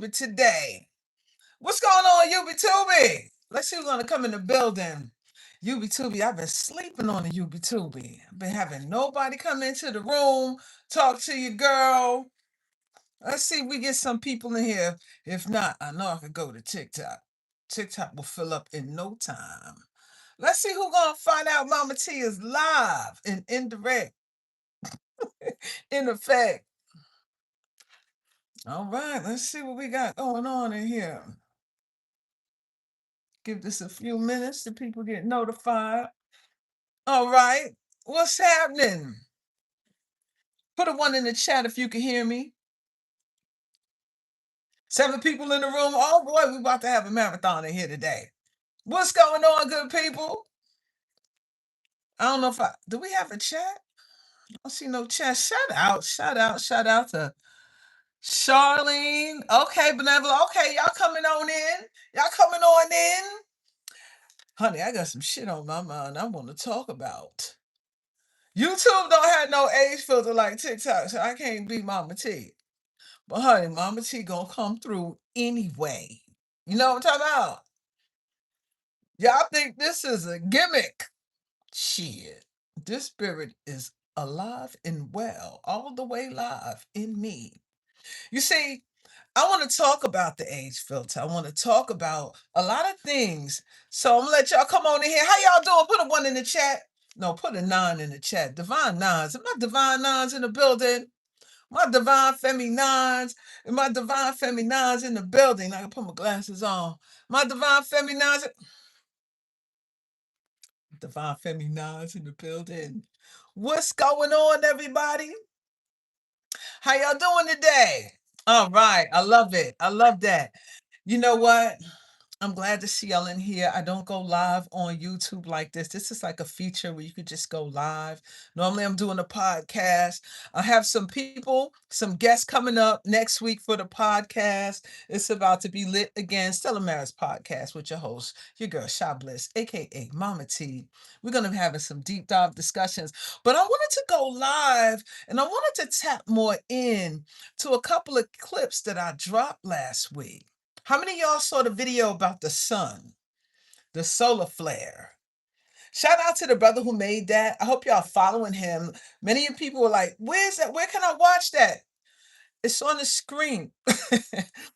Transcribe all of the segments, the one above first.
today. What's going on, UB2B? Let's see who's gonna come in the building. UB2B, I've been sleeping on the UB2B. I've been having nobody come into the room, talk to you, girl. Let's see if we get some people in here. If not, I know I could go to TikTok. TikTok will fill up in no time. Let's see who's gonna find out MahMah Tea is live and indirect, in effect. All right, let's see what we got going on in here. Give this a few minutes so people get notified. All right, what's happening? Put a one in the chat if you can hear me. 7 people in the room. Oh boy, we about to have a marathon in here today. What's going on, good people? I don't know if do we have a chat? I don't see no chat. Shout out to Charlene. Okay, Benevolent. Okay, y'all coming on in. Y'all coming on in. Honey, I got some shit on my mind I want to talk about. YouTube don't have no age filter like TikTok, so I can't be MahMah Tea. But honey, MahMah Tea gonna come through anyway. You know what I'm talking about? Y'all think this is a gimmick? Shit. This spirit is alive and well, all the way live in me. You see, I want to talk about the age filter. I want to talk about a lot of things. So I'm gonna let y'all come on in here. How y'all doing? Put a 1 in the chat. No, put a 9 in the chat. Divine nines. Am I divine nines in the building? My divine feminines and my divine feminines in the building. I can put my glasses on. My divine feminines. Divine feminines in the building. What's going on, everybody? How y'all doing today? All right. I love it. I love that. You know what? I'm glad to see y'all in here. I don't go live on YouTube like this. This is like a feature where you could just go live. Normally, I'm doing a podcast. I have some people, some guests coming up next week for the podcast. It's about to be lit again. Stella Maris podcast with your host, your girl, Sha Bliss, aka MahMah Tea. We're going to be having some deep dive discussions. But I wanted to go live and I wanted to tap more in to a couple of clips that I dropped last week. How many of y'all saw the video about the sun, the solar flare? Shout out to the brother who made that. I hope y'all following him. Many people were like, where's that? Where can I watch that? It's on the screen.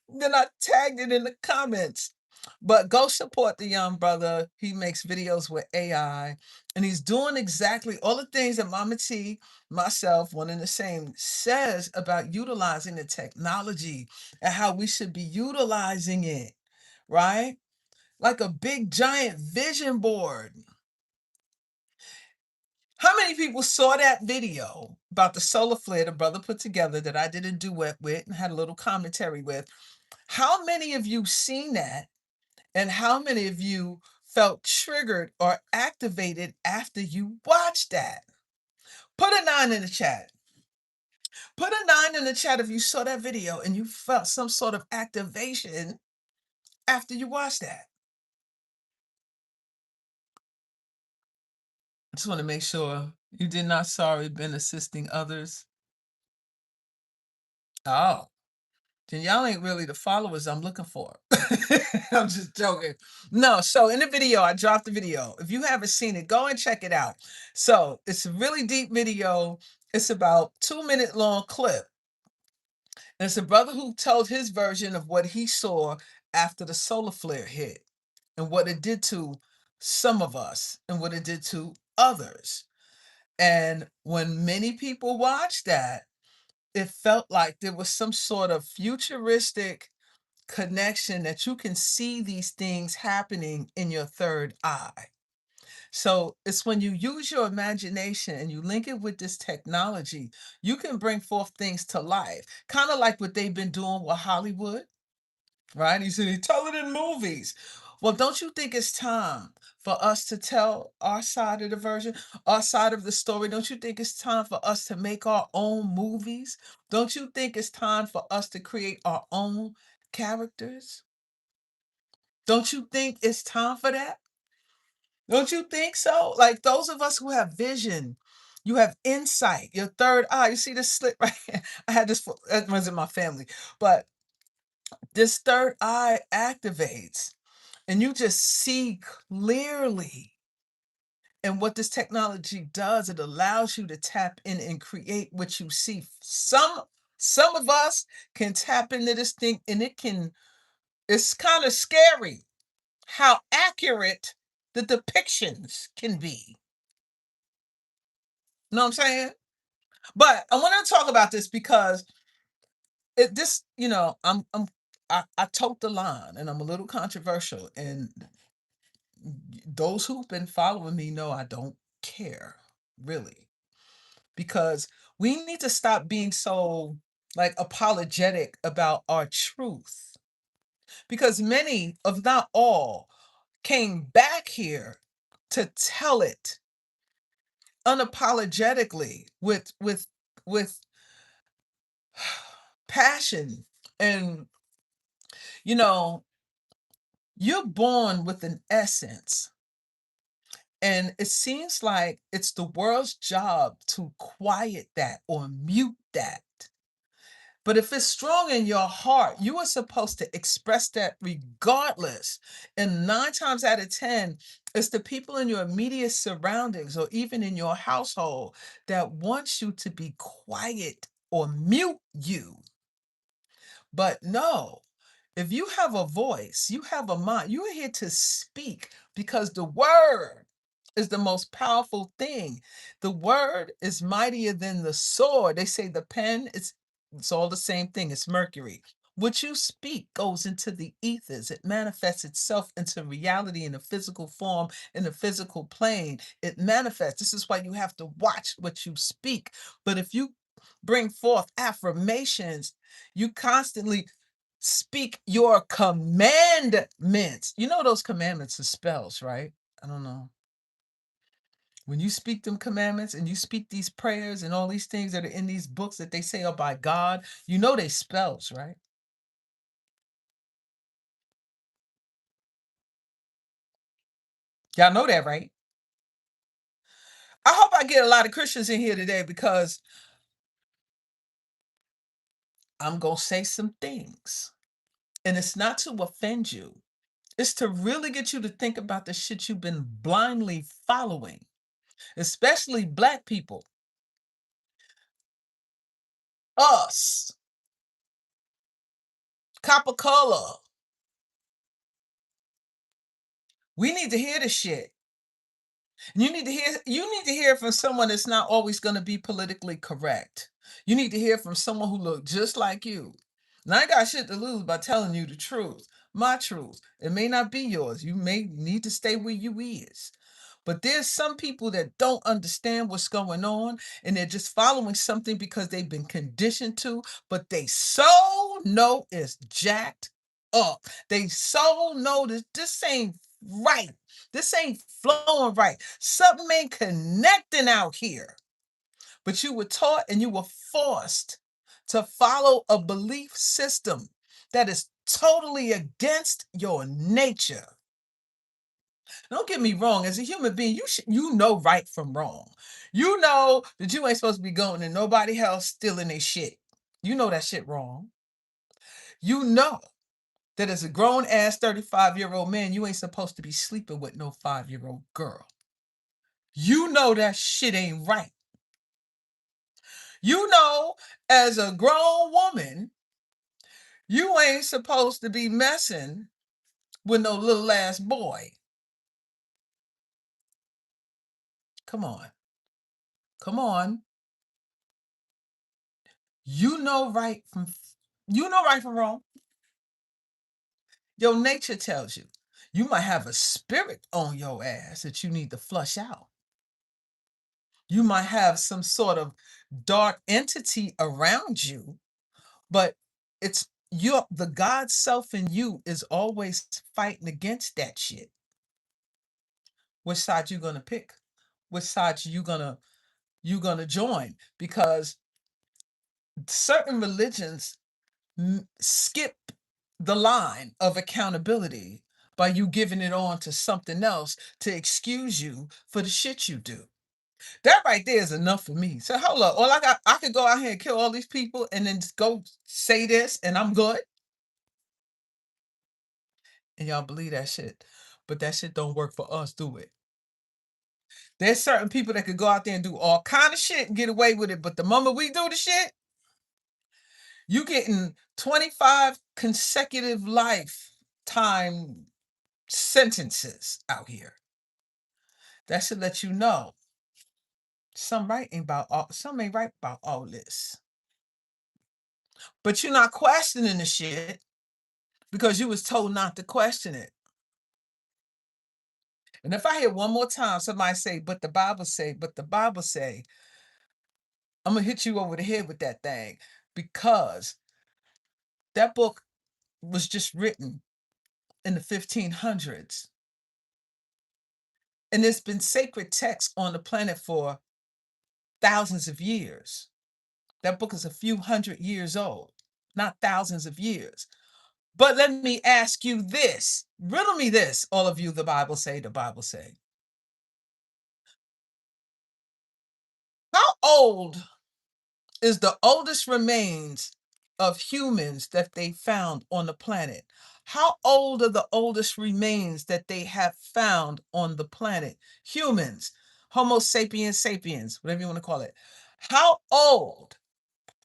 Then I tagged it in the comments. But go support the young brother. He makes videos with AI. And he's doing exactly all the things that MahMah Tea, myself, one and the same, says about utilizing the technology and how we should be utilizing it, right? Like a big giant vision board. How many people saw that video about the solar flare the brother put together that I did a duet with and had a little commentary with? How many of you seen that? And how many of you felt triggered or activated after you watched that? Put a 9 in the chat. Put a 9 in the chat if you saw that video and you felt some sort of activation after you watched that. I just want to make sure you did not sorry been assisting others. Oh, then y'all ain't really the followers I'm looking for. I'm just joking. No, so in the video, I dropped the video. If you haven't seen it, go and check it out. So it's a really deep video. It's about 2-minute long clip. And it's a brother who told his version of what he saw after the solar flare hit and what it did to some of us and what it did to others. And when many people watched that, it felt like there was some sort of futuristic connection that you can see these things happening in your third eye. So it's when you use your imagination and you link it with this technology, you can bring forth things to life. Kind of like what they've been doing with Hollywood, right? You see, they tell it in movies. Well, don't you think it's time for us to tell our side of the version, our side of the story? Don't you think it's time for us to make our own movies? Don't you think it's time for us to create our own characters? Don't you think it's time for that? Don't you think so? Like those of us who have vision, you have insight, your third eye. You see this slit right here? I had this, that runs in my family, but This third eye activates and you just see clearly. And what this technology does, it allows you to tap in and create what you see. Some of us can tap into this thing and it's kind of scary how accurate the depictions can be. You know what I'm saying? But I want to talk about this because this, I tote the line and I'm a little controversial. And those who've been following me know I don't care, really. Because we need to stop being so like apologetic about our truth. Because many, if not all, came back here to tell it unapologetically with passion. And you know you're born with an essence, and it seems like it's the world's job to quiet that or mute that. But if it's strong in your heart, you are supposed to express that regardless. And 9 times out of 10, it's the people in your immediate surroundings or even in your household that wants you to be quiet or mute you. But no, if you have a voice, you have a mind, you're here to speak because the word is the most powerful thing. The word is mightier than the sword. They say the pen, it's all the same thing. It's mercury. What you speak goes into the ethers. It manifests itself into reality in a physical form, in a physical plane. It manifests. This is why you have to watch what you speak. But if you bring forth affirmations, you constantly speak your commandments. You know those commandments are spells, right? I don't know. When you speak them commandments and you speak these prayers and all these things that are in these books that they say are by God, you know they spells, right? Y'all know that, right? I hope I get a lot of Christians in here today because I'm going to say some things. And it's not to offend you. It's to really get you to think about the shit you've been blindly following, especially Black people. Us, Copper Color. We need to hear the shit. You need to hear from someone that's not always going to be politically correct. You need to hear from someone who look just like you. And I ain't got shit to lose by telling you the truth. My truth. It may not be yours. You may need to stay where you is. But there's some people that don't understand what's going on and they're just following something because they've been conditioned to, but they so know it's jacked up. They so know that this ain't right. This ain't flowing right. Something ain't connecting out here. But you were taught and you were forced to follow a belief system that is totally against your nature. Don't get me wrong. As a human being, you know right from wrong. You know that you ain't supposed to be going to nobody else stealing their shit. You know that shit wrong. You know that as a grown ass 35-year-old man, you ain't supposed to be sleeping with no 5-year-old girl. You know that shit ain't right. You know, as a grown woman, you ain't supposed to be messing with no little ass boy. Come on. Come on. You know right from you know right from wrong. Your nature tells you. You might have a spirit on your ass that you need to flush out. You might have some sort of dark entity around you, but it's the God self in you is always fighting against that shit. Which side you gonna pick? Which side you gonna join? Because certain religions skip the line of accountability by you giving it on to something else to excuse you for the shit you do. That right there is enough for me. So hold up, all I could go out here and kill all these people and then just go say this and I'm good. And y'all believe that shit. But that shit don't work for us, do it? There's certain people that could go out there and do all kind of shit and get away with it. But the moment we do the shit, you getting 25 consecutive lifetime sentences out here. That should let you know some ain't right about all this. But you're not questioning the shit because you was told not to question it. And if I hear one more time somebody say, but the Bible say, but the Bible say, I'm gonna hit you over the head with that thing, because that book was just written in the 1500s. And there's been sacred texts on the planet for thousands of years. That book is a few hundred years old, not thousands of years. But let me ask you this. Riddle me this, all of you, the Bible say, the Bible say. How old is the oldest remains of humans that they found on the planet? How old are the oldest remains that they have found on the planet? Humans, Homo sapiens sapiens, whatever you want to call it. How old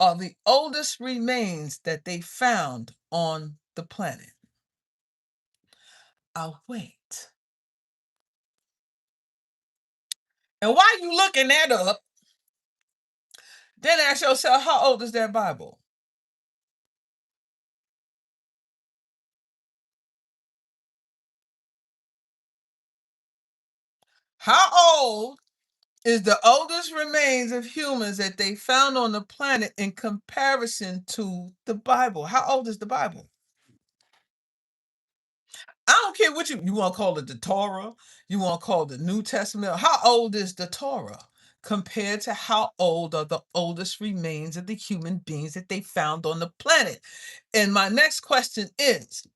are the oldest remains that they found on the planet? I'll wait. And while you looking that up, then ask yourself, how old is that Bible? How old is the oldest remains of humans that they found on the planet in comparison to the Bible? How old is the Bible? I don't care what you want to call it, the Torah, you want to call it the New Testament. How old is the Torah compared to how old are the oldest remains of the human beings that they found on the planet? And my next question is,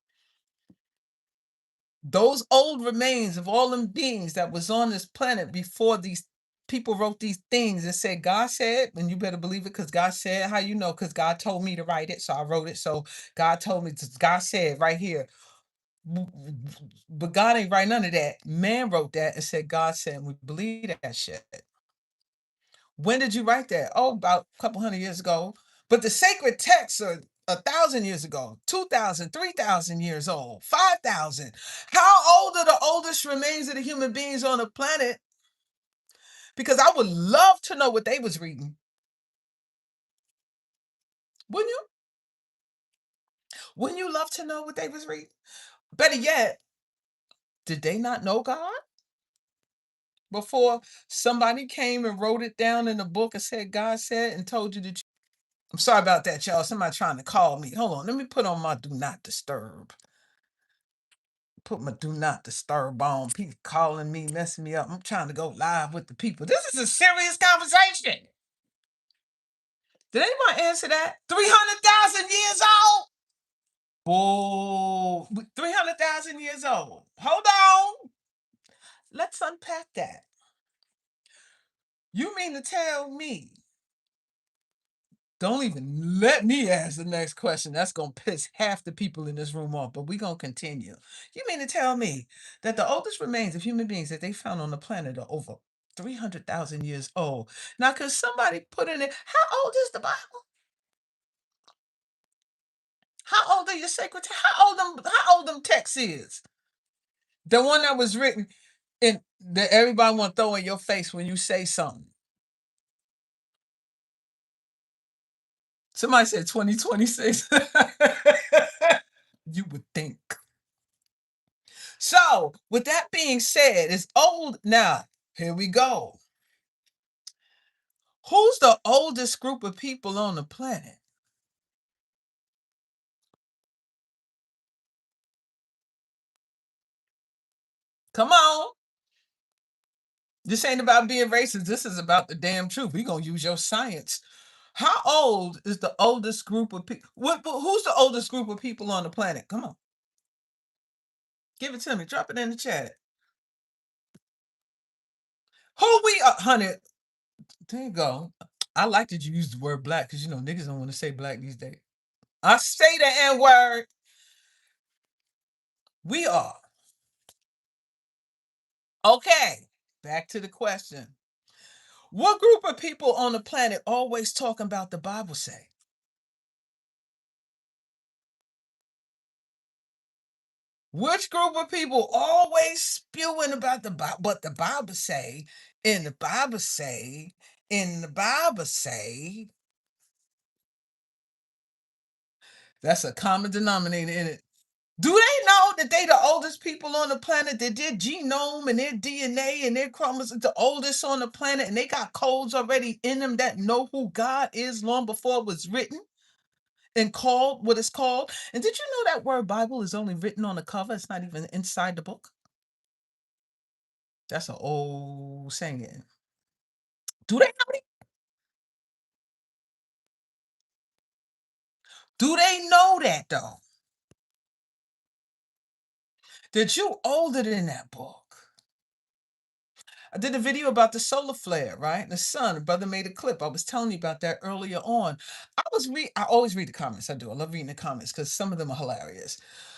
those old remains of all them beings that was on this planet before these people wrote these things and said, God said, and you better believe it because God said, how you know? Because God told me to write it, so I wrote it. So God told me, God said right here. But God ain't write none of that. Man wrote that and said, God said, and we believe that shit. When did you write that? Oh, about a couple hundred years ago. But the sacred texts are 1,000 years ago, 2,000, 3,000 years old, 5,000. How old are the oldest remains of the human beings on the planet? Because I would love to know what they was reading. Wouldn't you? Wouldn't you love to know what they was reading? Better yet, did they not know God before somebody came and wrote it down in a book and said, God said, and told you that? I'm sorry about that, y'all. Somebody trying to call me. Hold on. Let me put on my do not disturb. Put my do not disturb on. People calling me, messing me up. I'm trying to go live with the people. This is a serious conversation. Did anyone answer that? 300,000 years old? Oh, 300,000 years old. Hold on. Let's unpack that. You mean to tell me? Don't even let me ask the next question. That's going to piss half the people in this room off, but we're going to continue. You mean to tell me that the oldest remains of human beings that they found on the planet are over 300,000 years old? Now, could somebody put in it, how old is the Bible? How old are your sacred texts? How old them texts is? The one that was written in that everybody want to throw in your face when you say something. Somebody said 2026. You would think. So, with that being said, it's old now. Here we go. Who's the oldest group of people on the planet? Come on. This ain't about being racist. This is about the damn truth. We're going to use your science. How old is the oldest group of people? Who's the oldest group of people on the planet? Come on. Give it to me. Drop it in the chat. Who we are, honey? There you go. I like that you use the word black because, niggas don't want to say black these days. I say the N word. We are. Okay, back to the question. What group of people on the planet always talking about the Bible say? Which group of people always spewing about the Bible, but the Bible say, and the Bible say, and the Bible say, that's a common denominator in it. Do they know that they the oldest people on the planet? That their genome and their DNA and their chromosomes the oldest on the planet, and they got codes already in them that know who God is long before it was written and called what it's called. And did you know that word Bible is only written on the cover? It's not even inside the book. That's an old saying. Do they know? Do they know that though? That you older than that book? I did a video about the solar flare, right? The sun. A brother made a clip. I was telling you about that earlier on. I always read the comments. I do. I love reading the comments because some of them are hilarious.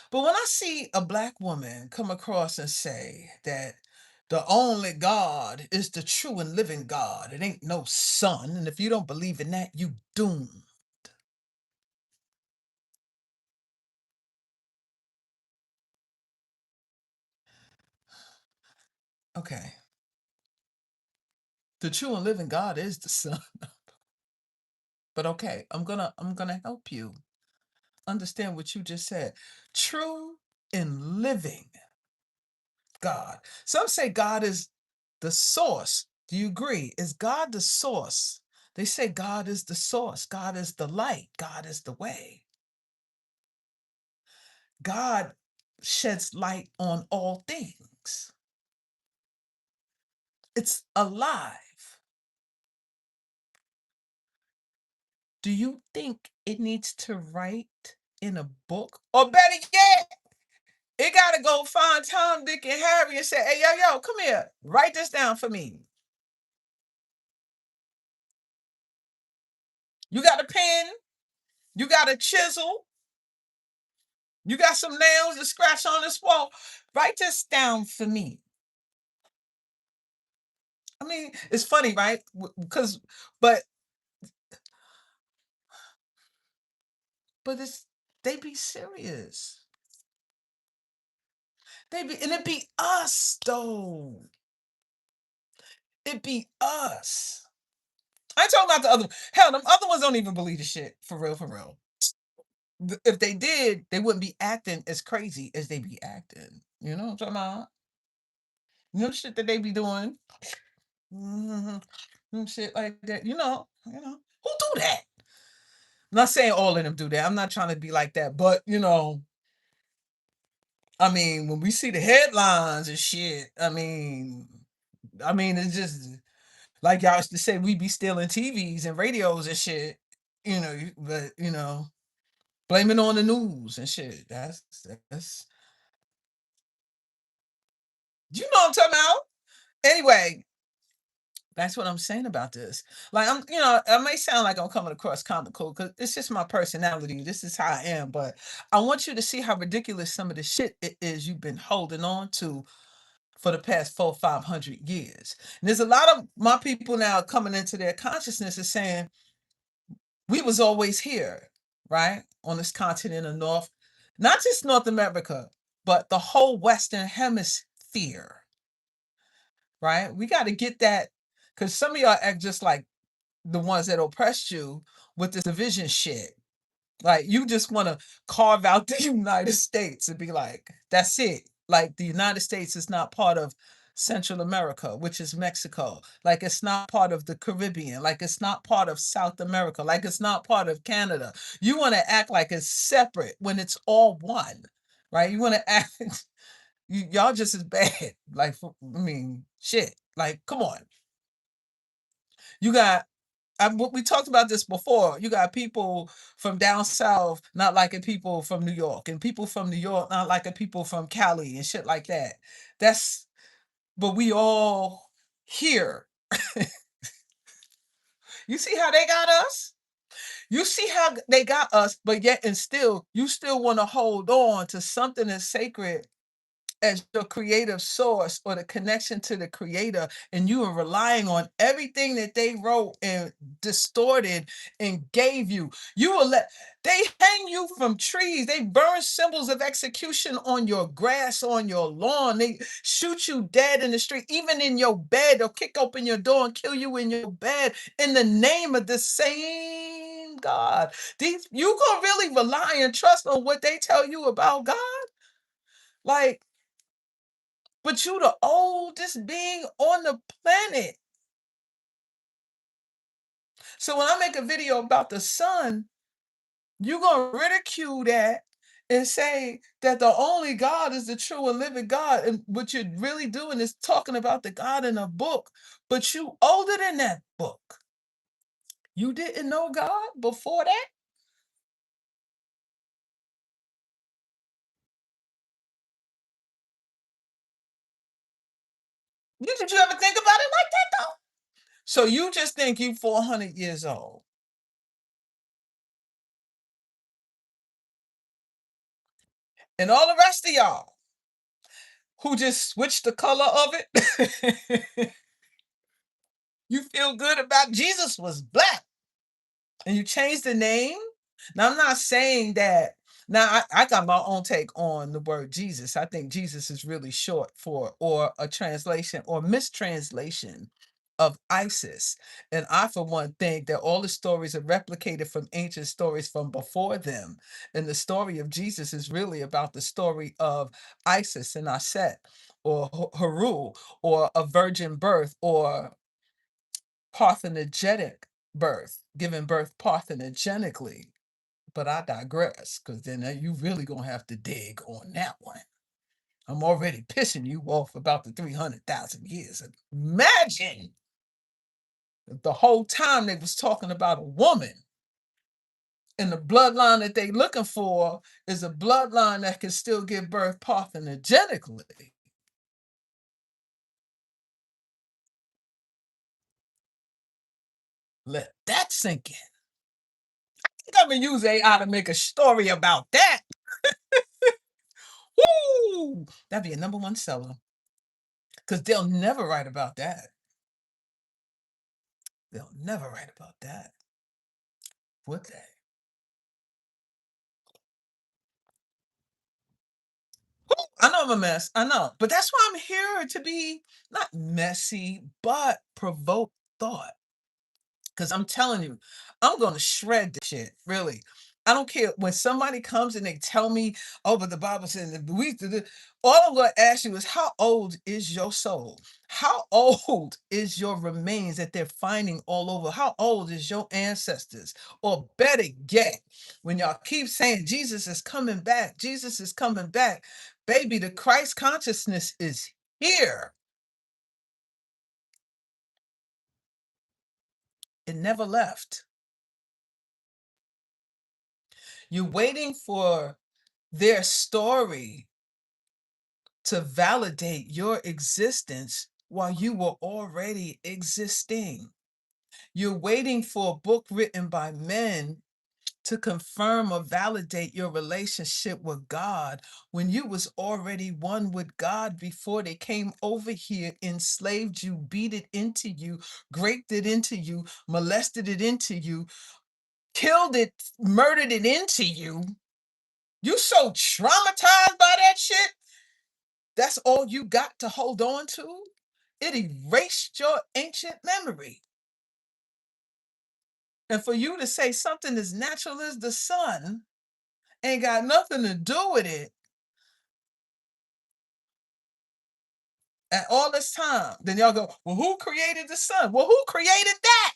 But when I see a black woman come across and say that the only God is the true and living God, it ain't no sun. And if you don't believe in that, you doomed. Okay. The true and living God is the sun. But okay, I'm gonna help you understand what you just said. True and living God. Some say God is the source. Do you agree? Is God the source? They say God is the source. God is the light. God is the way. God sheds light on all things. It's alive. Do you think it needs to write in a book? Or better yet, it got to go find Tom, Dick, and Harry and say, hey, yo, come here. Write this down for me. You got a pen? You got a chisel? You got some nails to scratch on this wall? Write this down for me. I mean, it's funny, right? Because, but, but it's, they be serious. And it be us, though. It be us. I ain't talking about the other. Hell, them other ones don't even believe the shit. For real, for real. If they did, they wouldn't be acting as crazy as they be acting. You know what I'm talking about? You know the shit that they be doing? Shit like that. Who do that? I'm not saying all of them do that. I'm not trying to be like that, but I mean, when we see the headlines and shit, I mean, it's just like y'all used to say, we be stealing TVs and radios and shit, but blame it on the news and shit. That's you know what I'm talking about? Anyway, that's what I'm saying about this. Like I may sound like I'm coming across comical because it's just my personality. This is how I am. But I want you to see how ridiculous some of the shit it is you've been holding on to for the past 400-500 years. And there's a lot of my people now coming into their consciousness and saying, we was always here, right? On this continent of North, not just North America, but the whole Western hemisphere, right? We got to get that because some of y'all act just like the ones that oppressed you with this division shit. Like you just want to carve out the United States and be like, that's it. Like the United States is not part of Central America, which is Mexico. Like it's not part of the Caribbean. Like it's not part of South America. Like it's not part of Canada. You want to act like it's separate when it's all one, right? You want to act, y'all just as bad. Like, I mean, shit. Like, come on. You got we talked about this before. You got people from down south not liking people from New York, and people from New York not liking people from Cali and shit like that. But we all here. You see how they got us? You see how they got us, but yet and still, you still want to hold on to something as sacred as your creative source or the connection to the creator, and you are relying on everything that they wrote and distorted and gave you. You will let they hang you from trees, they burn symbols of execution on your grass, on your lawn, they shoot you dead in the street, even in your bed. They'll kick open your door and kill you in your bed in the name of the same God. These you gonna really rely and trust on what they tell you about God? Like, but you the oldest being on the planet. So when I make a video about the sun, you gonna ridicule that and say that the only God is the true and living God. And what you're really doing is talking about the God in a book, but you older than that book. You didn't know God before that? Did you ever think about it like that though? So you just think you 400 years old. And all the rest of y'all who just switched the color of it, you feel good about Jesus was black and you changed the name. Now, I'm not saying that. Now, I got my own take on the word Jesus. I think Jesus is really short for, or a translation or mistranslation of Isis. And I, for one, think that all the stories are replicated from ancient stories from before them. And the story of Jesus is really about the story of Isis and Aset, or Haru, or a virgin birth, or parthenogenetic birth, giving birth parthenogenically. But I digress, because then you really gonna have to dig on that one. I'm already pissing you off about the 300,000 years. Imagine if the whole time they was talking about a woman, and the bloodline that they looking for is a bloodline that can still give birth parthenogenically. Let that sink in. I'm gonna use AI to make a story about that. Woo! That'd be a number one seller. Because they'll never write about that. They'll never write about that, would they? I know I'm a mess. I know. But that's why I'm here to be not messy, but provoke thought. Because I'm telling you, I'm going to shred this shit, really. I don't care when somebody comes and they tell me, oh, but the Bible says, all I'm going to ask you is, how old is your soul? How old is your remains that they're finding all over? How old is your ancestors? Or better yet, when y'all keep saying Jesus is coming back, Jesus is coming back, baby, the Christ consciousness is here. It never left. You're waiting for their story to validate your existence while you were already existing. You're waiting for a book written by men to confirm or validate your relationship with God when you was already one with God before they came over here, enslaved you, beat it into you, raped it into you, molested it into you, killed it, murdered it into you. You so traumatized by that shit. That's all you got to hold on to. It erased your ancient memory. And for you to say something as natural as the sun ain't got nothing to do with it at all this time, then y'all go, well, who created the sun? Well, who created that?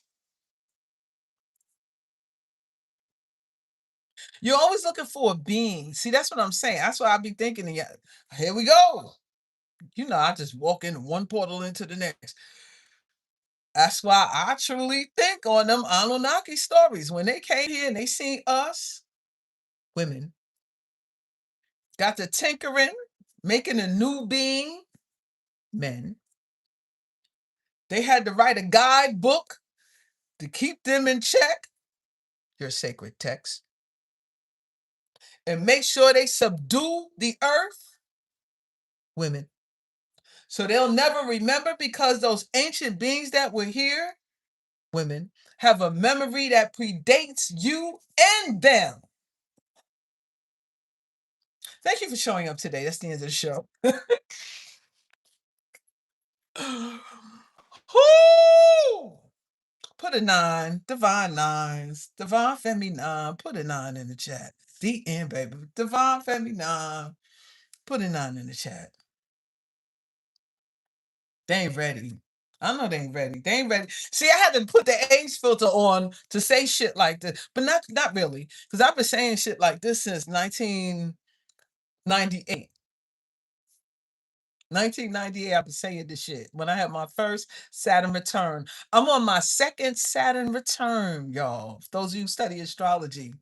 You're always looking for a being. See, that's what I'm saying. That's why I be thinking, yeah, here we go. You know, I just walk in one portal into the next. That's why I truly think on them Anunnaki stories. When they came here and they seen us, women, got to tinkering, making a new being, men. They had to write a guidebook to keep them in check. your sacred text, and make sure they subdue the earth, women. So they'll never remember, because those ancient beings that were here, women, have a memory that predates you and them. Thank you for showing up today. That's the end of the show. Whoo! Put a 9, divine nines, divine feminine. Put a 9 in the chat. The end, baby. Divine feminine. Put a 9 in the chat. They ain't ready. I know they ain't ready. They ain't ready. See, I had to put the age filter on to say shit like this, but not really, because I've been saying shit like this since 1998. 1998, I've been saying this shit when I had my first Saturn return. I'm on my second Saturn return, y'all. For those of you who study astrology,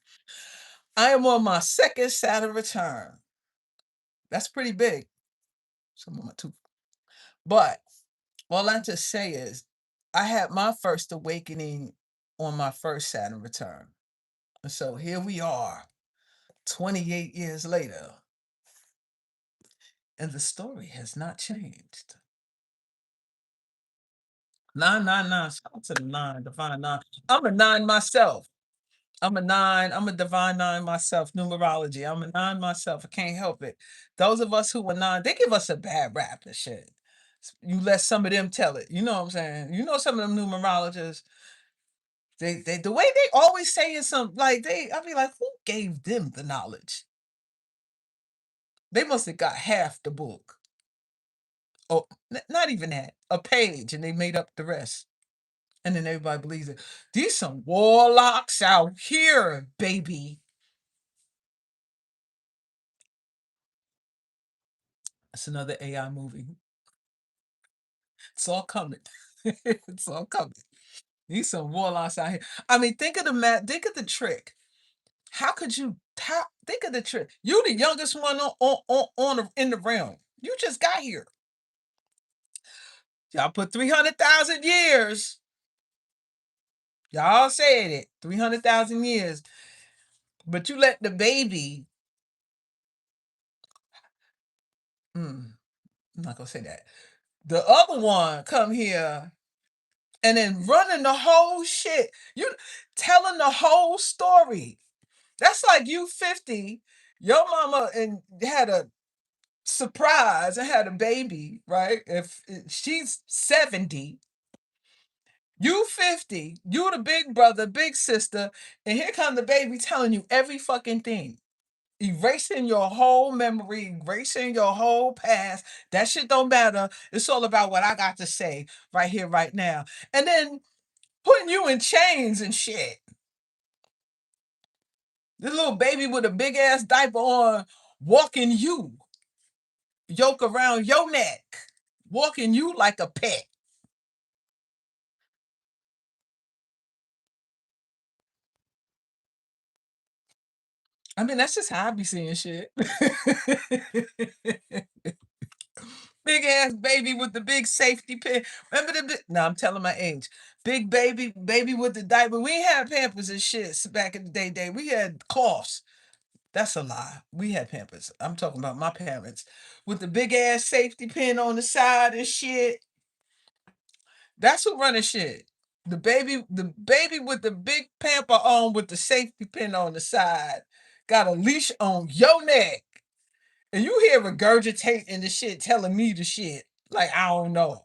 I am on my second Saturn return. That's pretty big. Some of my two. But all I just say is, I had my first awakening on my first Saturn return. And so here we are, 28 years later, and the story has not changed. 999, shout out to the 9, divine 9. I'm a 9 myself. I'm a 9. I'm a divine 9 myself. Numerology. I'm a 9 myself. I can't help it. Those of us who are 9, they give us a bad rap and shit. You let some of them tell it. You know what I'm saying? You know, some of them numerologists, they the way they always say it, some like I be like, who gave them the knowledge? They must have got half the book. Oh, not even that. A page, and they made up the rest. And then everybody believes it. These some warlocks out here, baby. It's another AI movie. It's all coming. It's all coming. These some warlocks out here. I mean, think of think of the trick. How could you think of the trick? You the youngest one in the realm. You just got here. Y'all put 300,000 years. Y'all said it. 300,000 years. But you let the baby. I'm not gonna say that. The other one come here and then running the whole shit. You telling the whole story. That's like you 50, your mama and had a surprise and had a baby, right? If she's 70, you 50, you the big brother, big sister, and here come the baby telling you every fucking thing. Erasing your whole memory, erasing your whole past. That shit don't matter. It's all about what I got to say right here, right now. And then putting you in chains and shit. This little baby with a big ass diaper on, walking you, yoke around your neck, walking you like a pet. I mean, that's just how I be seeing shit. Big ass baby with the big safety pin. Remember the no, I'm telling my age. Big baby with the diaper. We ain't had Pampers and shit back in the day. We had cloths. That's a lie. We had Pampers. I'm talking about my parents with the big ass safety pin on the side and shit. That's who running shit. The baby with the big pamper on with the safety pin on the side, got a leash on your neck, and you here regurgitating the shit, telling me the shit like I don't know.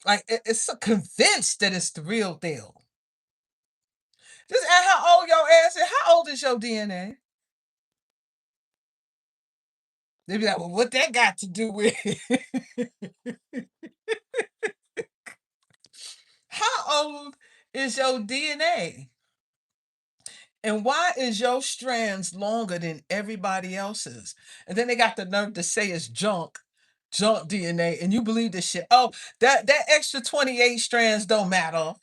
Like it's so convinced that it's the real deal. Just ask how old your ass is. How old is your DNA? They be like, well, what that got to do with it? How old is your DNA? And why is your strands longer than everybody else's? And then they got the nerve to say it's junk DNA, and you believe this shit. Oh, that extra 28 strands don't matter.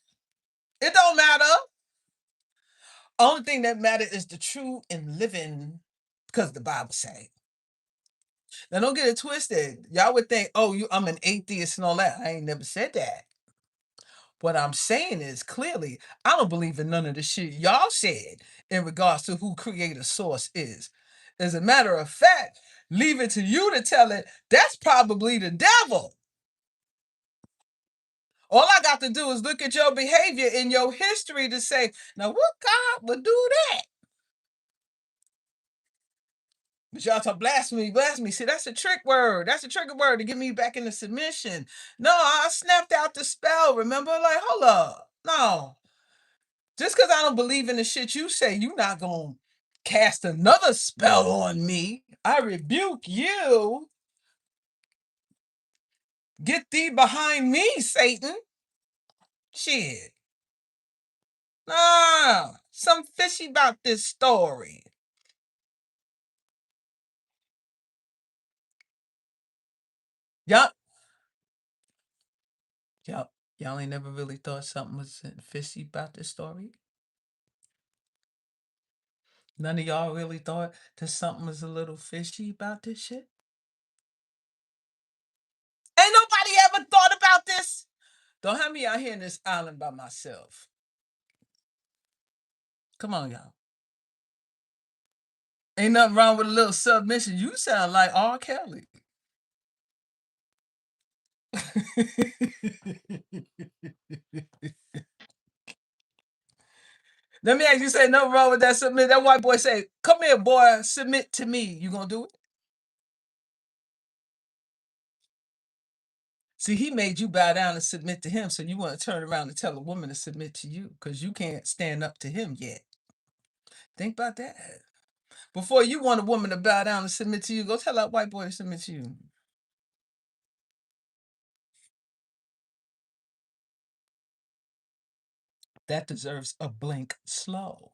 It don't matter. Only thing that matters is the true and living, because the Bible say. Now don't get it twisted. Y'all would think, oh, I'm an atheist and all that. I ain't never said that. What I'm saying is clearly, I don't believe in none of the shit y'all said in regards to who creator source is. As a matter of fact, leave it to you to tell it, that's probably the devil. All I got to do is look at your behavior in your history to say, now what God would do that? But y'all talk blasphemy, blasphemy. See, that's a trick word. That's a trigger word to get me back into submission. No, I snapped out the spell. Remember? Like, hold up. No. Just because I don't believe in the shit you say, you not going to cast another spell on me. I rebuke you. Get thee behind me, Satan. Shit. Nah. Some fishy about this story. Yup. Yup. Y'all ain't never really thought something was fishy about this story? None of y'all really thought that something was a little fishy about this shit? Ain't nobody ever thought about this? Don't have me out here in this island by myself. Come on, y'all. Ain't nothing wrong with a little submission. You sound like R. Kelly. Let me ask you, say nothing wrong with that submit. That white boy say, come here, boy, submit to me. You gonna do it? See, he made you bow down and submit to him, so you want to turn around and tell a woman to submit to you because you can't stand up to him yet. Think about that. Before you want a woman to bow down and submit to you, go tell that white boy to submit to you. That deserves a blink slow.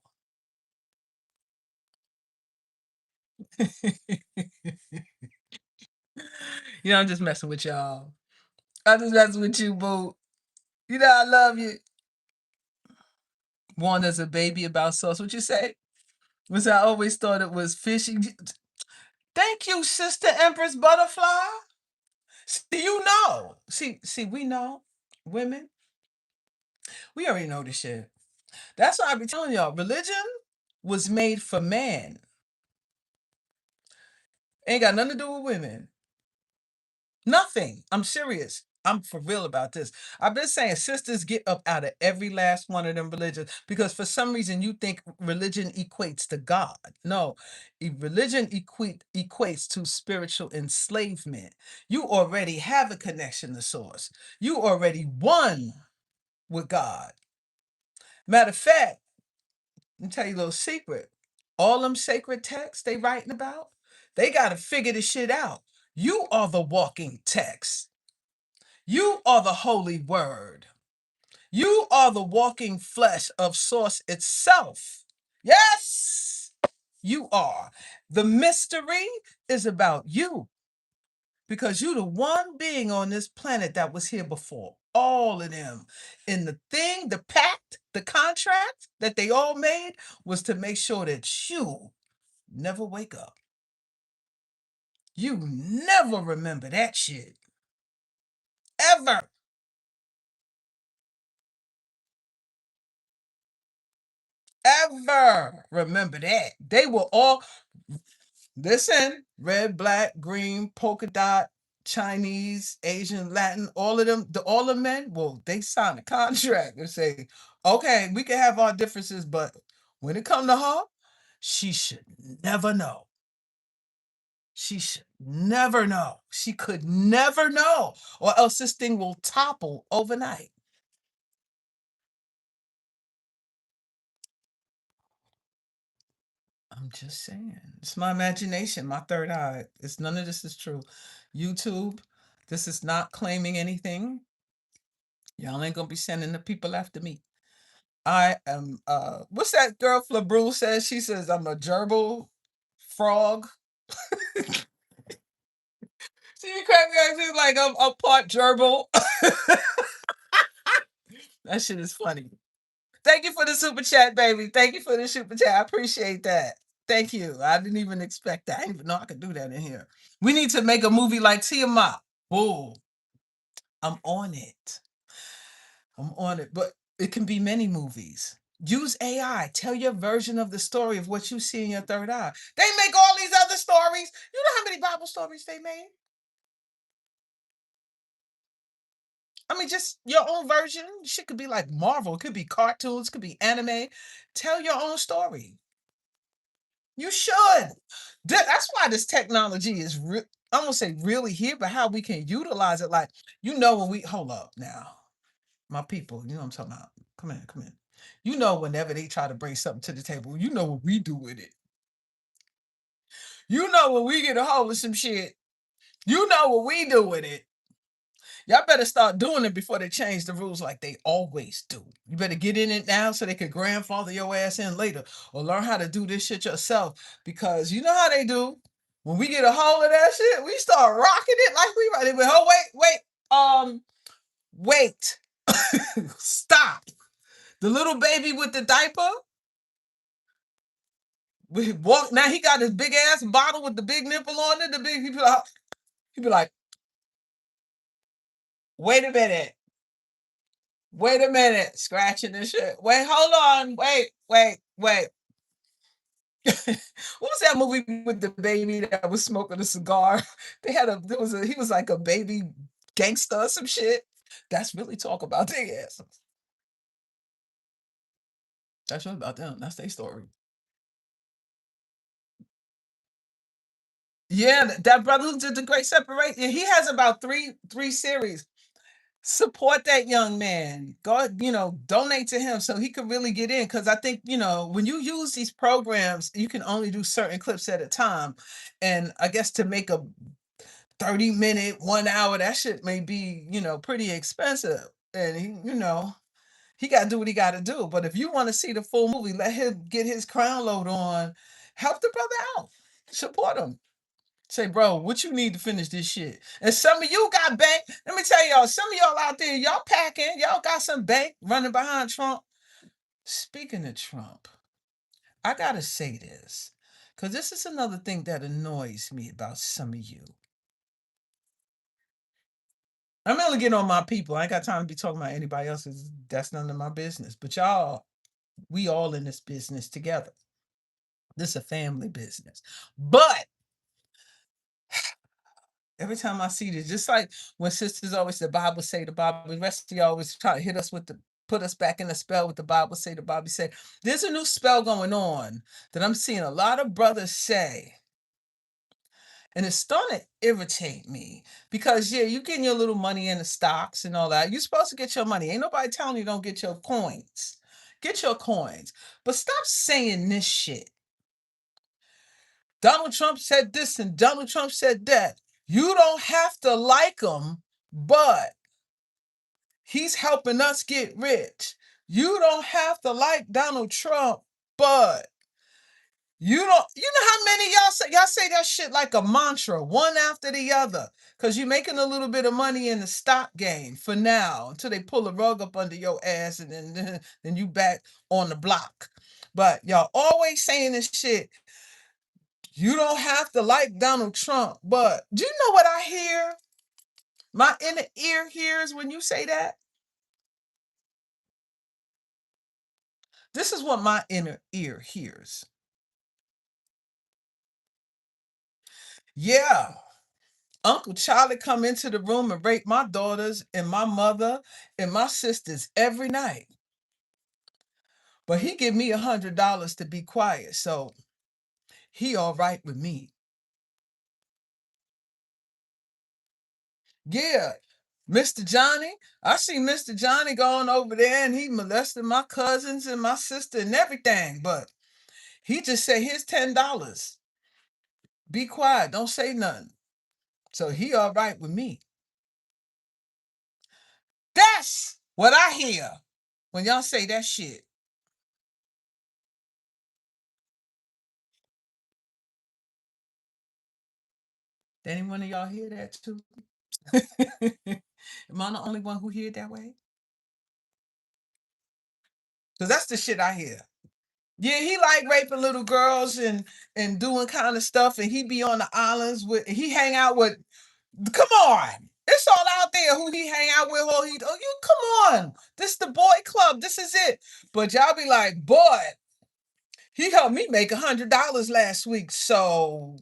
I'm just messing with y'all. I'm just messing with you, boo. You know I love you. Warned as a baby about sauce. What you say? Was I always thought it was fishy. Thank you, Sister Empress Butterfly. See, you know. See, we know. Women, we already know this shit. That's why I be telling y'all, religion was made for man. Ain't got nothing to do with women. Nothing. I'm serious. I'm for real about this. I've been saying sisters get up out of every last one of them religions because for some reason you think religion equates to God. No, religion equates to spiritual enslavement. You already have a connection to source. You already won with God. Matter of fact, let me tell you a little secret. All them sacred texts they writing about, they got to figure this shit out. You are the walking text. You are the holy word. You are the walking flesh of source itself. Yes, you are. The mystery is about you because you're the one being on this planet that was here before all of them. And the thing, the pact, the contract that they all made was to make sure that you never wake up. You never remember that shit. Ever. Ever remember that. They were all, listen, red, black, green, polka dot, Chinese, Asian, Latin, all of them, all the men, well, they signed a contract and say, okay, we can have our differences, but when it come to her, she should never know. She should never know. She could never know, or else this thing will topple overnight. I'm just saying. It's my imagination, my third eye. It's none of this is true. YouTube, this is not claiming anything. Y'all ain't gonna be sending the people after me. I am what's that girl Flabru says? She says I'm a gerbil frog. She cracked me up. She's like I'm a part gerbil. That shit is funny. Thank you for the super chat, baby. Thank you for the super chat. I appreciate that. Thank you. I didn't even expect that. I didn't even know I could do that in here. We need to make a movie like Tiamat. Whoa, I'm on it. I'm on it. But it can be many movies. Use AI. Tell your version of the story of what you see in your third eye. They make all these other stories. You know how many Bible stories they made? I mean, just your own version. Shit could be like Marvel. It could be cartoons. It could be anime. Tell your own story. You should. That's why this technology is, I won't say really here, but how we can utilize it. Like, when we, hold up now, my people, you know what I'm talking about. Come in, come in. Whenever they try to bring something to the table, you know what we do with it. When we get a hold of some shit, you know what we do with it. Y'all better start doing it before they change the rules like they always do. You better get in it now so they can grandfather your ass in later, or learn how to do this shit yourself, because you know how they do. When we get a hold of that shit, we start rocking it like we right. Oh, wait. Stop. The little baby with the diaper, we walk now. He got his big ass bottle with the big nipple on it. He be like, wait a minute. Wait a minute, scratching and shit. Wait, hold on. Wait. What was that movie with the baby that was smoking a cigar? He was like a baby gangster or some shit. That's really talk about their ass. That's really about them. That's their story. Yeah, that brother who did the Great Separation. He has about three series. Support that young man. Go, donate to him so he could really get in. Because I think, when you use these programs, you can only do certain clips at a time. And I guess to make a 30-minute, 1 hour, that shit may be, pretty expensive. And he got to do what he got to do. But if you want to see the full movie, let him get his crown load on. Help the brother out. Support him. Say, bro, what you need to finish this shit? And some of you got bank. Let me tell y'all, some of y'all out there, y'all packing, y'all got some bank running behind Trump. Speaking of Trump, I gotta say this, because this is another thing that annoys me about some of you. I'm only getting on my people. I ain't got time to be talking about anybody else's. That's none of my business. But y'all, we all in this business together. This is a family business. But every time I see this, just like when sisters always the Bible say, the Bible, the rest of you always try to hit us with put us back in the spell with the Bible say, the Bible say. There's a new spell going on that I'm seeing a lot of brothers say. And it's starting to irritate me because, yeah, you getting your little money in the stocks and all that. You're supposed to get your money. Ain't nobody telling you don't get your coins. Get your coins. But stop saying this shit. Donald Trump said this and Donald Trump said that. You don't have to like him, but he's helping us get rich. You don't have to like Donald Trump, but you know how many y'all say that shit like a mantra, one after the other, because you're making a little bit of money in the stock game for now until they pull a rug up under your ass and then you back on the block. But y'all always saying this shit. You don't have to like Donald Trump, but do you know what I hear? My inner ear hears when you say that. This is what my inner ear hears. Yeah, Uncle Charlie come into the room and rape my daughters and my mother and my sisters every night. But he give me $100 to be quiet, so he all right with me. Yeah, Mr. Johnny, I see Mr. Johnny going over there and he molested my cousins and my sister and everything, but he just say, here's $10. Be quiet, don't say nothing. So he all right with me. That's what I hear when y'all say that shit. Did any one of y'all hear that too? Am I the only one who hear it that way? Because that's the shit I hear. Yeah, he like raping little girls and doing kind of stuff, and he be on the islands he hang out with. Come on, It's all out there who he hang out with, who he oh you come on. This the boy club. This is it. But y'all be like, boy, he helped me make $100 last week. So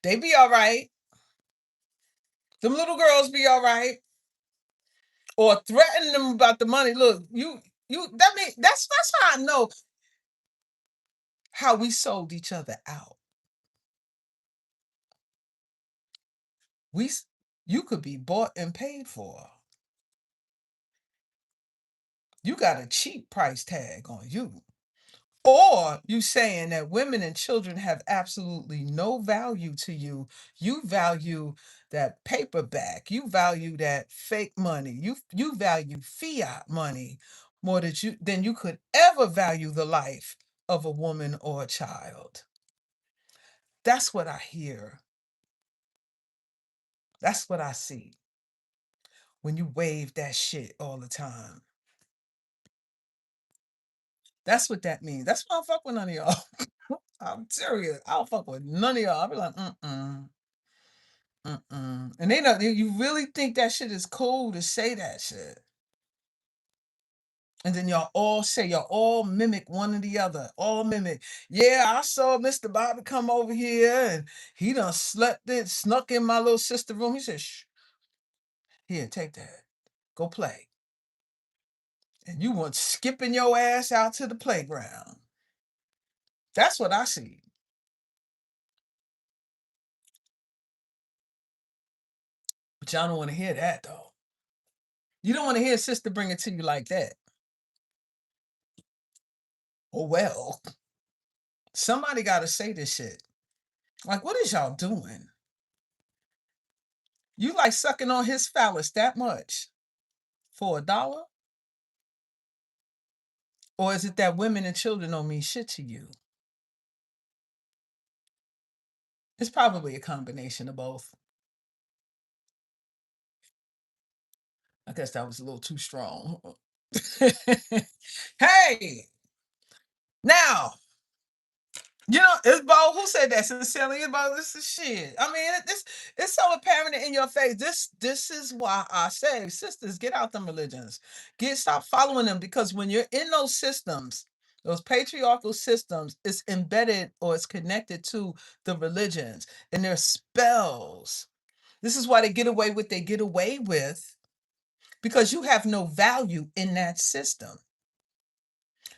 they be all right. Them little girls be all right. Or threaten them about the money. Look, you that mean that's how I know how we sold each other out. We you could be bought and paid for. You got a cheap price tag on you. Or you saying that women and children have absolutely no value to you. You value that paperback. You value that fake money. You value fiat money more than you could ever value the life of a woman or a child. That's what I hear. That's what I see when you wave that shit all the time. That's what that means. That's why I don't fuck with none of y'all. I'm serious. I don't fuck with none of y'all. I'll be like, mm-mm. Mm-mm. And they know you really think that shit is cool to say that shit. And then y'all all mimic one or the other. All mimic. Yeah, I saw Mr. Bobby come over here and he done snuck in my little sister room. He said, shh, here, take that. Go play. And you want skipping your ass out to the playground. That's what I see. But y'all don't want to hear that though. You don't want to hear sister bring it to you like that. Oh well. Somebody gotta say this shit. Like, what is y'all doing? You like sucking on his phallus that much for $1? Or is it that women and children don't mean shit to you? It's probably a combination of both. I guess that was a little too strong. Hey, now you know, it's Bo who said that sincerely. It's Bo, this is shit. I mean, it's so apparent in your face. This is why I say, sisters, get out them religions. Stop following them because when you're in those systems, those patriarchal systems, it's embedded or it's connected to the religions and their spells. This is why they get away with they get away with because you have no value in that system.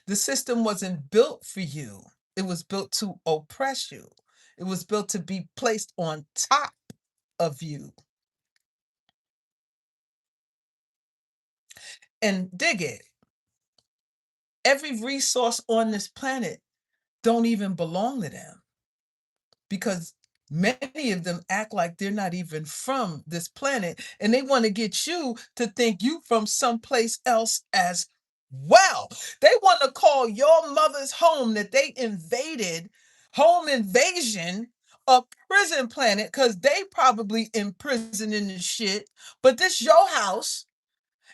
The system wasn't built for you. It was built to oppress you. It was built to be placed on top of you. And dig it. Every resource on this planet don't even belong to them because many of them act like they're not even from this planet and they want to get you to think you from someplace else as well. They want to call your mother's home that they invaded, home invasion, a prison planet because they probably imprisoned in this shit, but this your house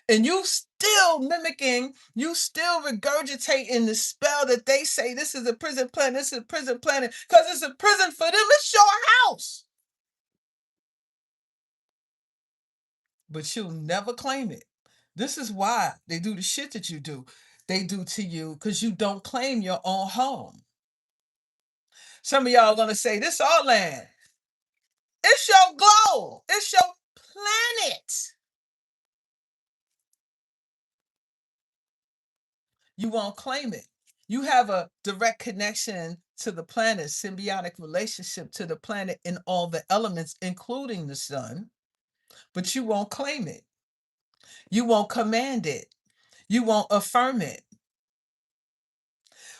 and you still mimicking, you still regurgitating the spell that they say this is a prison planet, this is a prison planet, because it's a prison for them. It's your house. But you'll never claim it. This is why they do the shit that you do. They do to you because you don't claim your own home. Some of y'all are gonna say, this our land. It's your globe. It's your planet. You won't claim it. You have a direct connection to the planet, symbiotic relationship to the planet in all the elements, including the sun, but you won't claim it. You won't command it. You won't affirm it.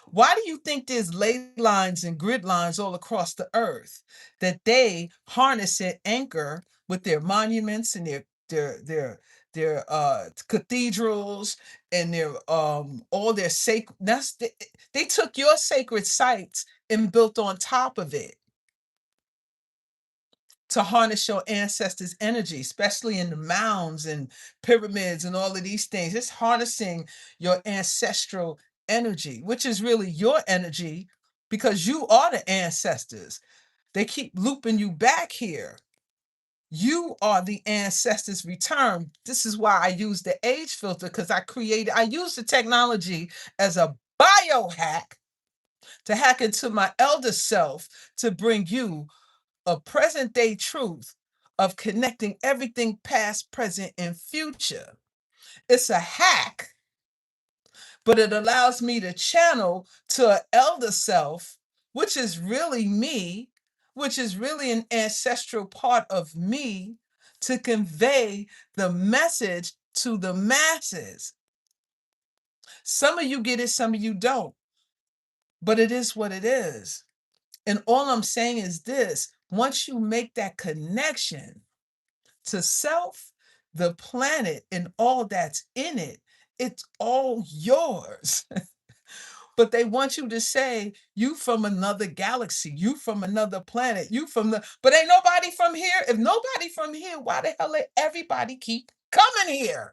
Why do you think there's ley lines and grid lines all across the earth that they harness and anchor with their monuments and their cathedrals and their all their sacred they took your sacred sites and built on top of it to harness your ancestors' energy, especially in the mounds and pyramids and all of these things. It's harnessing your ancestral energy, which is really your energy because you are the ancestors. They keep looping you back here. You are the ancestors return. This is why I use the age filter, because I use the technology as a biohack to hack into my elder self to bring you a present day truth of connecting everything past, present, and future. It's a hack, but it allows me to channel to an elder self, which is really me, which is really an ancestral part of me, to convey the message to the masses. Some of you get it, some of you don't, but it is what it is. And all I'm saying is this: once you make that connection to self, the planet, and all that's in it, it's all yours. But they want you to say, you from another galaxy, you from another planet, you from the, but ain't nobody from here. If nobody from here, why the hell let everybody keep coming here?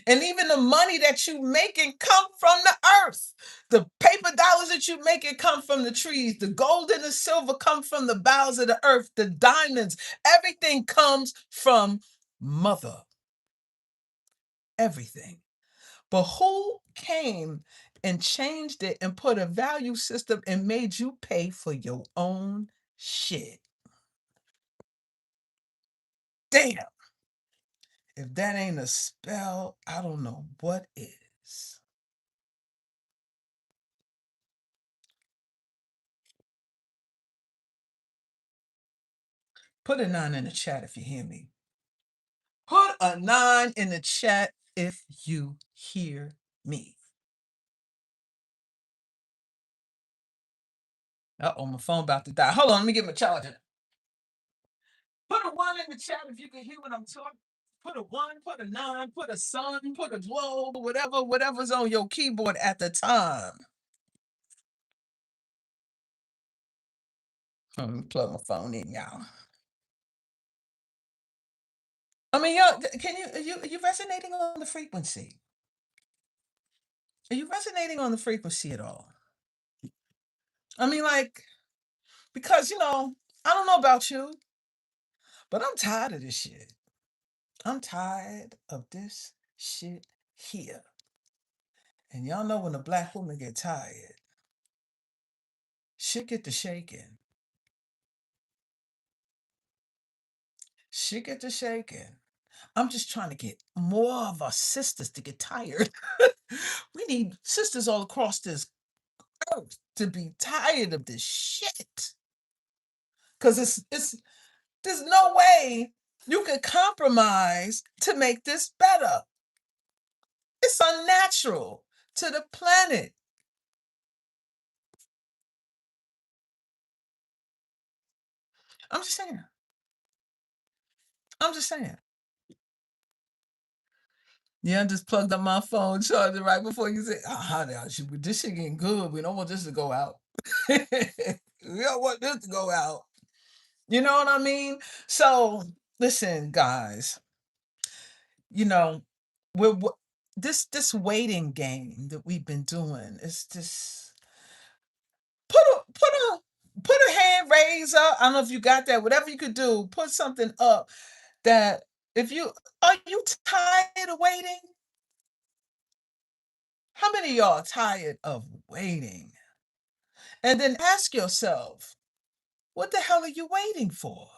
And even the money that you making come from the earth. The paper dollars that you making come from the trees. The gold and the silver come from the bowels of the earth. The diamonds, everything comes from mother. Everything. But who came and changed it and put a value system and made you pay for your own shit? Damn. If that ain't a spell, I don't know what is. Put a 9 in the chat if you hear me. Put a 9 in the chat if you hear me. Uh-oh, my phone about to die. Hold on, let me get my charger. Put a 1 in the chat if you can hear what I'm talking. Put a 1, put a 9, put a sun, put a globe, whatever's on your keyboard at the time. Let me plug my phone in, y'all. I mean, y'all, can you resonating on the frequency? Are you resonating on the frequency at all? I mean, like, because I don't know about you, but I'm tired of this shit. I'm tired of this shit here. And y'all know when a black woman get tired, shit get to shaking. Shit get to shaking. I'm just trying to get more of our sisters to get tired. We need sisters all across this earth to be tired of this shit. Cause it's there's no way you can compromise to make this better. It's unnatural to the planet. I'm just saying. I'm just saying. Yeah, I just plugged up my phone charger right before you said, honey, this shit getting good. We don't want this to go out. We don't want this to go out. You know what I mean? So listen, guys, you know, we're this waiting game that we've been doing is just put a hand raise up. I don't know if you got that. Whatever you could do, put something up that if you are you tired of waiting? How many of y'all are tired of waiting? And then ask yourself, what the hell are you waiting for?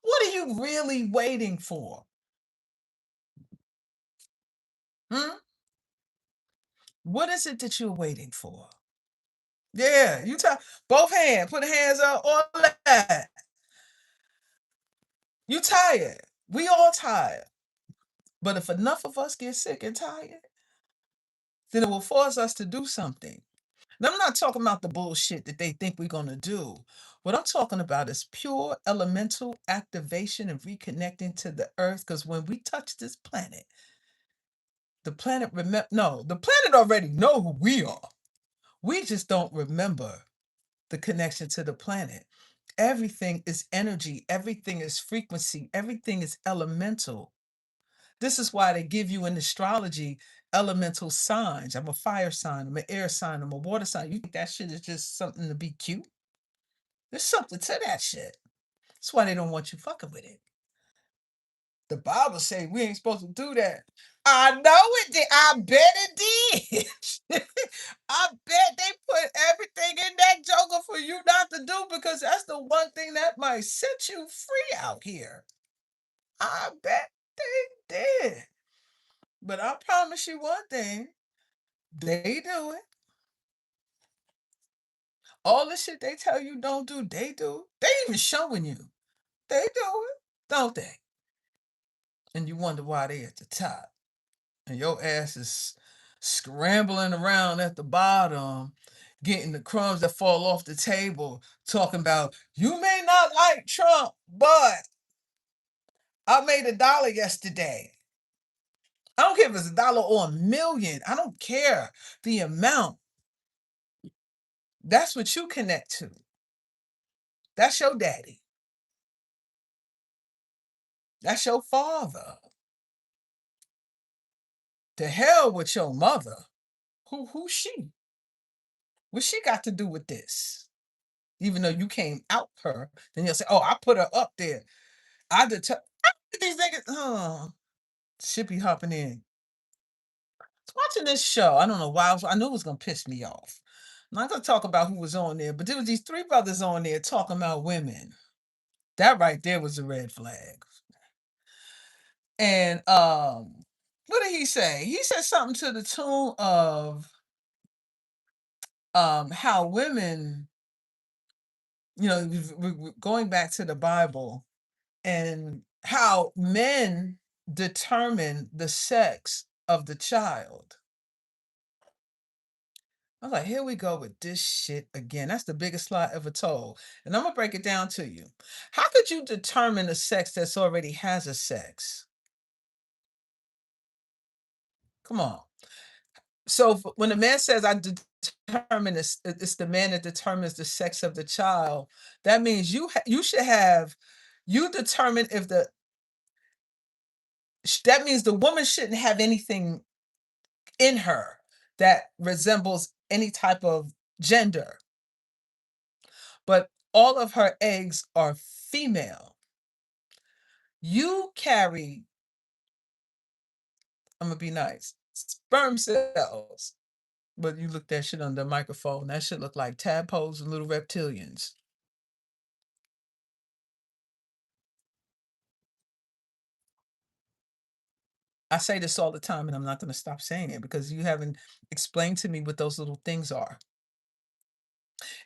What are you really waiting for? Hmm? What is it that you're waiting for? Yeah, you tired. Both hands, put the hands up, all that. You tired. We all tired. But if enough of us get sick and tired, then it will force us to do something. And I'm not talking about the bullshit that they think we're going to do. What I'm talking about is pure elemental activation and reconnecting to the earth. Because when we touch this planet, the planet the planet already know who we are. We just don't remember the connection to the planet. Everything is energy, everything is frequency, everything is elemental. This is why they give you in astrology elemental signs. I'm a fire sign, I'm an air sign, I'm a water sign. You think that shit is just something to be cute? There's something to that shit. That's why they don't want you fucking with it. The Bible say we ain't supposed to do that. I know it did. I bet it did. I bet they put everything in that joker for you not to do because that's the one thing that might set you free out here. I bet they did. But I promise you one thing, they do it. All the shit they tell you don't do, they do. They even showing you. They do it, don't they? And you wonder why they at the top. And your ass is scrambling around at the bottom, getting the crumbs that fall off the table, talking about, you may not like Trump, but I made $1 yesterday. I don't care if it's $1 or $1,000,000. I don't care the amount. That's what you connect to. That's your daddy. That's your father. To hell with your mother. Who's she? What she got to do with this? Even though you came out her, then you'll say, "Oh, I put her up there. I deter these niggas." Oh, shit be hopping in. Watching this show, I don't know why. I knew it was gonna piss me off. I'm not gonna talk about who was on there, but there was these 3 brothers on there talking about women. That right there was a red flag. And what did he say? He said something to the tune of how women, going back to the Bible and how men determine the sex of the child. I was like, here we go with this shit again. That's the biggest lie ever told. And I'm gonna break it down to you. How could you determine a sex that's already has a sex? Come on. So when a man says I determine this, it's the man that determines the sex of the child. That means you should have you determine if that means the woman shouldn't have anything in her that resembles any type of gender, but all of her eggs are female. You carry, I'm gonna be nice, sperm cells, but you look that shit under a microphone. That shit look like tadpoles and little reptilians. I say this all the time, and I'm not gonna stop saying it because you haven't explained to me what those little things are.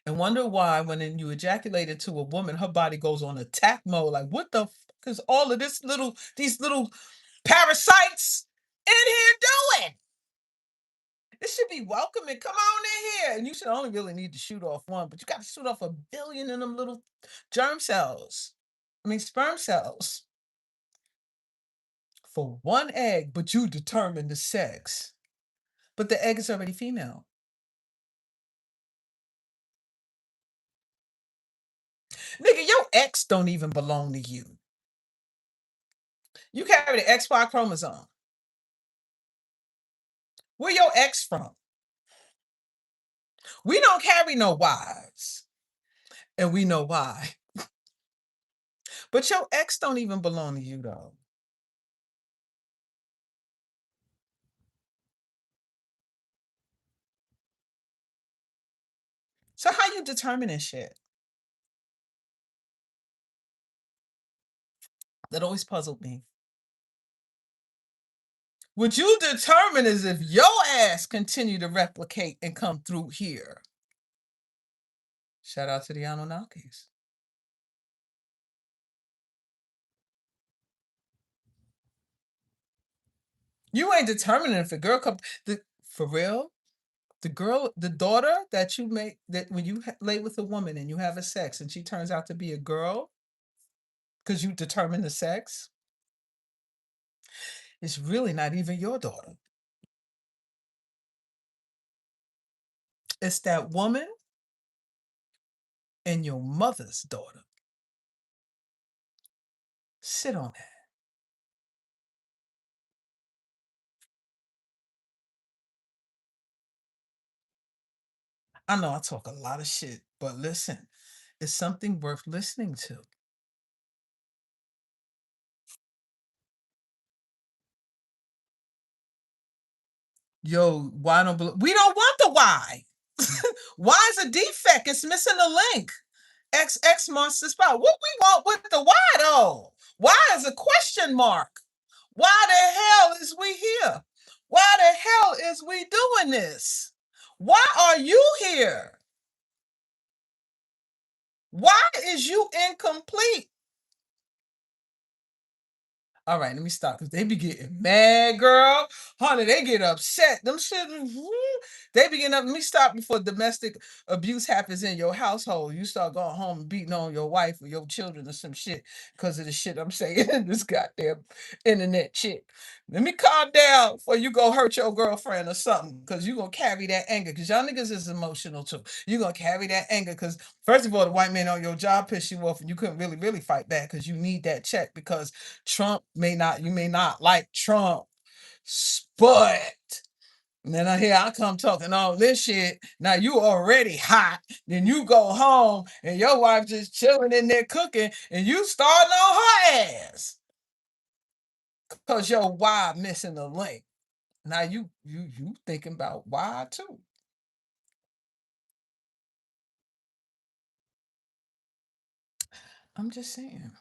And wonder why when you ejaculate into a woman, her body goes on attack mode. Like, what the fuck is all of these little parasites in here doing? This should be welcoming. Come on in here. And you should only really need to shoot off one, but you got to shoot off 1 billion of them little germ cells. I mean, sperm cells for one egg, but you determine the sex. But the egg is already female. Nigga, your X don't even belong to you. You carry the XY chromosome. Where your X from? We don't carry no Ys. And we know why. But your X don't even belong to you though. So how you determining shit? That always puzzled me. What you determine is if your ass continue to replicate and come through here. Shout out to the Anunnakis. You ain't determining if a girl come for real. The daughter that you make that when you lay with a woman and you have a sex and she turns out to be a girl because you determine the sex, it's really not even your daughter. It's that woman and your mother's daughter. Sit on that. I know I talk a lot of shit, but listen, is something worth listening to. Yo, why don't we don't want the why? Why is a defect? It's missing a link. XX marks the spot. What we want with the why though? Why is a question mark? Why the hell is we here? Why the hell is we doing this? Why are you here? Why is you incomplete? All right, let me stop because they be getting mad, girl. Honey, they get upset. Them shit, they be getting up. Let me stop before domestic abuse happens in your household. You start going home and beating on your wife or your children or some shit because of the shit I'm saying in this goddamn internet shit. Let me calm down before you go hurt your girlfriend or something because you going to carry that anger because y'all niggas is emotional too. You going to carry that anger because, first of all, the white man on your job pissed you off and you couldn't really fight back because you need that check because you may not like Trump, but then here I come talking all this shit. Now you already hot. Then you go home and your wife just chilling in there cooking and you starting on her ass. Cause your why missing the link. Now you thinking about why too. I'm just saying.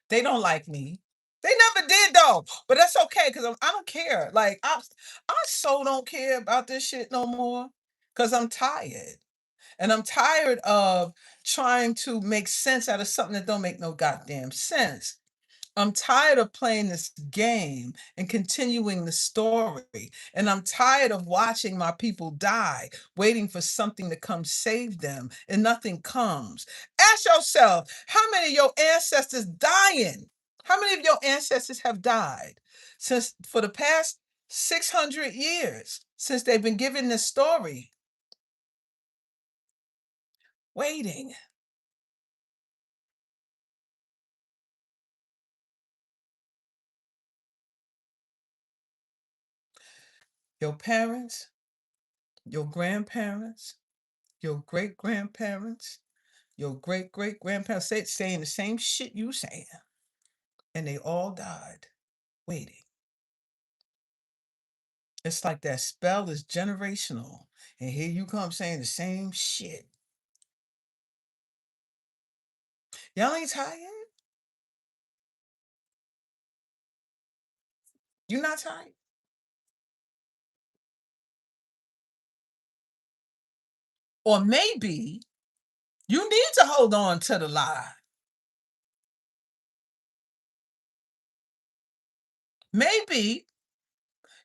They don't like me. They never did though, but that's okay because I don't care. Like I so don't care about this shit no more because I'm tired. And I'm tired of trying to make sense out of something that don't make no goddamn sense. I'm tired of playing this game and continuing the story. And I'm tired of watching my people die, waiting for something to come save them, and nothing comes. Ask yourself, how many of your ancestors dying? How many of your ancestors have died since for the past 600 years since they've been given this story? Waiting. Your parents, your grandparents, your great grandparents, your great great grandparents saying the same shit you saying, and they all died waiting. It's like that spell is generational, and here you come saying the same shit. Y'all ain't tired? You not tired? Or maybe you need to hold on to the lie. Maybe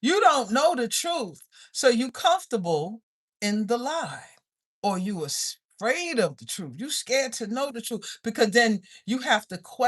you don't know the truth, so you comfortable in the lie. Or you afraid of the truth. You scared to know the truth because then you have to question